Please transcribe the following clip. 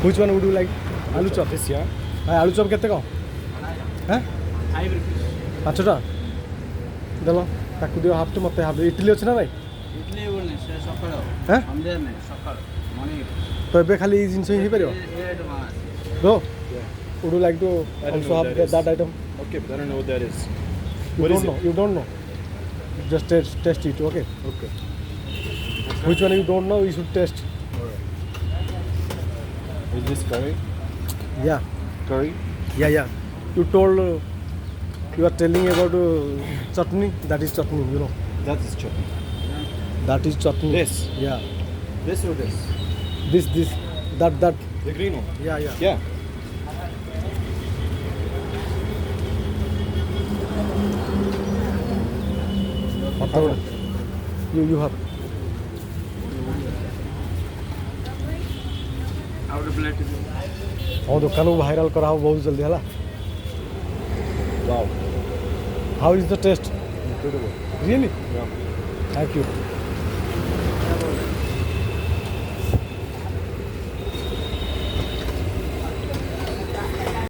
Which one would you like? Aloo chop. This, yeah. Aloo chop କେତେ କଣ? हैं? 5 rupees. 5 ଟଙ୍କା ଦେଲ ତାକୁ ଦିଅ ହାଫ୍ ଟୁ ମୋତେ ହାଫ୍ ଇଟିଲି ଅଛି ନା ଭାଇ? ଇଡଲି ବୋଲେ ସେ ସକାଳ ହେଁ? ସନ୍ଧ୍ୟା ନାହିଁ ସକାଳ ମର୍ଣ୍ଣିଂ ତ ଏବେ ଖାଲି ଏଇ ଜିନିଷ ହିଁ ହେଇପାରିବ? Bro, would you like to I don't also know have what that that item? Okay, but I don't know what that is. You What is don't know. it? You don't know. Just taste it, okay? Okay. Which one you don't know, you should taste. Is this curry? Yeah, Curry? yeah. You told you are telling about chutney. That is chutney, you know. That is chutney. That is chutney. This? Yeah. This or this? This. That. The green one? Yeah. Yeah. You have. ଆଉ ଗୋଟେ plate ଆମ ଦୋକାନକୁ viral କରାହବ ବହୁତ ଜଲ୍ଦି ହେଲା. Wow. How is the taste? Incredible. Really? Yeah. Thank you.